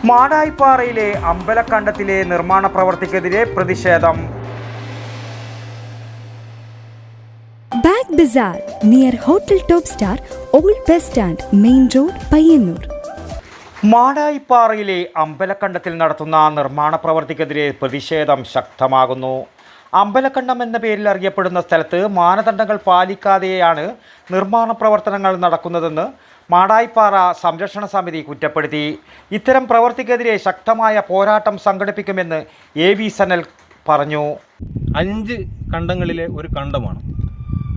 മാടായിപ്പാറയിലെ അമ്പലക്കണ്ടത്തിലെ നിർമ്മാണ പ്രവൃത്തിക്കെതിരെ പ്രതിഷേധം. Bag bazaar near hotel top star, old bus stand, main road, Payyannur. മാടായിപ്പാറയിലെ അമ്പലക്കണ്ടത്തിൽ നടത്തുന്ന നിർമ്മാണ പ്രവൃത്തിക്കെതിരെ പ്രതിഷേധം ശക്തമാകുന്നു. അമ്പലക്കണ്ടം എന്ന പേരിൽ അറിയപ്പെടുന്ന സ്ഥലത്ത് മാനദണ്ഡങ്ങൾ പാലിക്കാതെയാണ് നിർമ്മാണ പ്രവർത്തനങ്ങൾ നടക്കുന്നതെന്ന് മാടായിപ്പാറ സംരക്ഷണ സമിതി കുറ്റപ്പെടുത്തി. ഇത്തരം പ്രവൃത്തിക്കെതിരെ ശക്തമായ പോരാട്ടം സംഘടിപ്പിക്കുമെന്ന് AV സനൽ പറഞ്ഞു. 5 കണ്ടങ്ങളിലെ ഒരു കണ്ടമാണ്.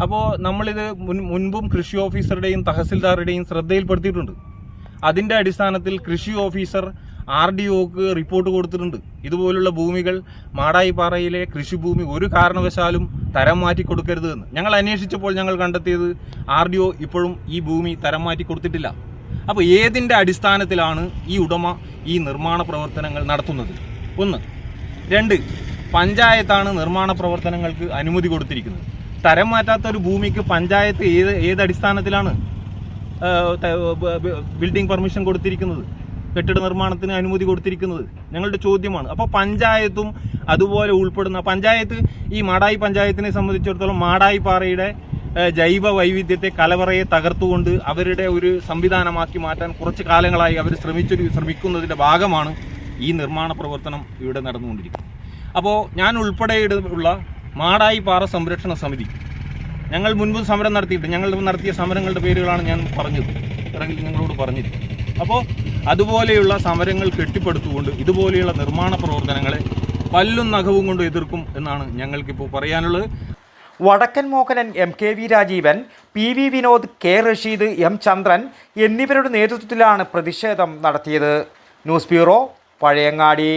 അപ്പോൾ നമ്മളിത് മുൻപും കൃഷി ഓഫീസറുടെയും തഹസിൽദാറുടെയും ശ്രദ്ധയിൽപ്പെടുത്തിയിട്ടുണ്ട്. അതിൻ്റെ അടിസ്ഥാനത്തിൽ കൃഷി ഓഫീസർ RDOക്ക് റിപ്പോർട്ട് കൊടുത്തിട്ടുണ്ട്. ഇതുപോലുള്ള ഭൂമികൾ മാടായിപ്പാറയിലെ കൃഷിഭൂമി ഒരു കാരണവശാലും തരം മാറ്റി കൊടുക്കരുത് എന്ന്. ഞങ്ങൾ അന്വേഷിച്ചപ്പോൾ ഞങ്ങൾ കണ്ടെത്തിയത് RDO ഇപ്പോഴും ഈ ഭൂമി തരം മാറ്റി കൊടുത്തിട്ടില്ല. അപ്പോൾ ഏതിൻ്റെ അടിസ്ഥാനത്തിലാണ് ഈ ഉടമ ഈ നിർമ്മാണ പ്രവർത്തനങ്ങൾ നടത്തുന്നത്? 1. 2. പഞ്ചായത്താണ് നിർമ്മാണ പ്രവർത്തനങ്ങൾക്ക് അനുമതി കൊടുത്തിരിക്കുന്നത്. തരം മാറ്റാത്ത ഒരു ഭൂമിക്ക് പഞ്ചായത്ത് ഏത് അടിസ്ഥാനത്തിലാണ് ബിൽഡിംഗ് പെർമിഷൻ കൊടുത്തിരിക്കുന്നത്, കെട്ടിട നിർമ്മാണത്തിന് അനുമതി കൊടുത്തിരിക്കുന്നത്? ഞങ്ങളുടെ ചോദ്യമാണ്. അപ്പോൾ പഞ്ചായത്തും അതുപോലെ ഉൾപ്പെടുന്ന പഞ്ചായത്ത്, ഈ മാടായി പഞ്ചായത്തിനെ സംബന്ധിച്ചിടത്തോളം മാടായിപ്പാറയുടെ ജൈവ വൈവിധ്യത്തെ, കലവറയെ തകർത്തുകൊണ്ട് അവരുടെ ഒരു സംവിധാനമാക്കി മാറ്റാൻ കുറച്ച് കാലങ്ങളായി അവർ ശ്രമിക്കുന്നതിൻ്റെ ഭാഗമാണ് ഈ നിർമ്മാണ പ്രവർത്തനം ഇവിടെ നടന്നുകൊണ്ടിരിക്കുന്നത്. അപ്പോൾ ഞാൻ ഉൾപ്പെടെയുള്ള മാടായിപ്പാറ സംരക്ഷണ സമിതി ഞങ്ങൾ മുൻപ് സമരം നടത്തിയിട്ട് ഞങ്ങൾ നടത്തിയ സമരങ്ങളുടെ പേരുകളാണ് ഞാൻ പറഞ്ഞത്, നിങ്ങളോട് പറഞ്ഞിരിക്കുന്നത്. അപ്പോൾ അതുപോലെയുള്ള സമരങ്ങൾ കെട്ടിപ്പടുത്തുകൊണ്ട് ഇതുപോലെയുള്ള നിർമ്മാണ പ്രവർത്തനങ്ങളെ പല്ലും നഖവും കൊണ്ട് എതിർക്കും എന്നാണ് ഞങ്ങൾക്കിപ്പോൾ പറയാനുള്ളത്. വടക്കൻ Mohanan, MKV Rajeevan, PV Vinod, K Rasheed, M ചന്ദ്രൻ എന്നിവരുടെ നേതൃത്വത്തിലാണ് പ്രതിഷേധം നടത്തിയത്. News bureau, Pazhayangadi.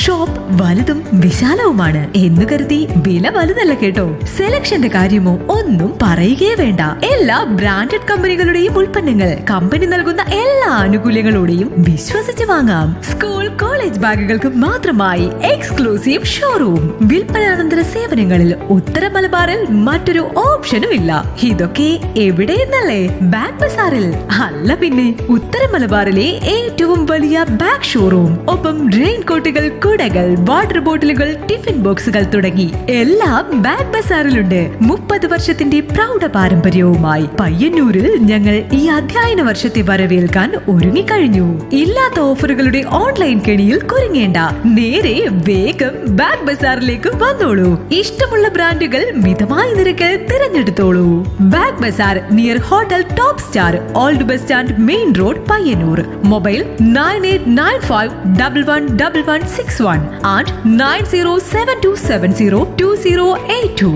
ഷോപ്പ് വലുതും വിശാലവുമാണ് എന്ന് കരുതി വില വലുതല്ല കേട്ടോ. സെലക്ഷന്റെ കാര്യമോ ഒന്നും പറയുകയേ വേണ്ട. എല്ലാ ബ്രാൻഡഡ് കമ്പനികളുടെയും ഉൽപ്പന്നങ്ങൾ കമ്പനി നൽകുന്ന എല്ലാ ആനുകൂല്യങ്ങളോടെയും വിശ്വസിച്ച് വാങ്ങാം. സ്കൂൾ, കോളേജ് ബാഗുകൾക്ക് മാത്രമായി എക്സ്ക്ലൂസീവ് ഷോറൂം. വിൽപ്പനാനന്തര സേവനങ്ങളിൽ ഉത്തര മലബാറിൽ മറ്റൊരു ഓപ്ഷനും ഇല്ല. ഇതൊക്കെ എവിടെയെന്നല്ലേ? ബാഗ് ബസാറിൽ. അല്ല പിന്നെ, ഉത്തര മലബാറിലെ ഏറ്റവും വലിയ ബാഗ് ഷോറൂം. ഒപ്പം റെയിൻ കോട്ടുകൾ, കുടകൾ, വാട്ടർ ബോട്ടിലുകൾ, ടിഫിൻ ബോക്സുകൾ തുടങ്ങി എല്ലാം ബാഗ് ബസാറിലുണ്ട്. 30 വർഷത്തിന്റെ പ്രൗഢ പാരമ്പര്യവുമായി പയ്യന്നൂരിൽ ഞങ്ങൾ ഈ അധ്യയന വർഷത്തെ വരവേൽക്കാൻ ഒരുങ്ങിക്കഴിഞ്ഞു. ഇല്ലാത്ത ഓഫറുകളുടെ ഓൺലൈൻ കെണിയിൽ കുരുങ്ങേണ്ട. നേരെ വേഗം ബാഗ് ബസാറിലേക്ക് വന്നോളൂ. ഇഷ്ടമുള്ള ബ്രാൻഡുകൾ മിതമായ നിരക്കിൽ തിരഞ്ഞെടുത്തോളൂ. Bag bazaar near hotel top star, old bus stand, main road, Payyannur. Mobile 9895111161 and 9072702082.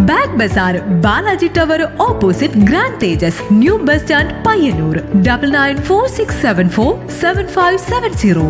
Bag Bazaar, Balaji Tower opposite Grand Tejas, New Bus Stand, Payyanur. 9946747570.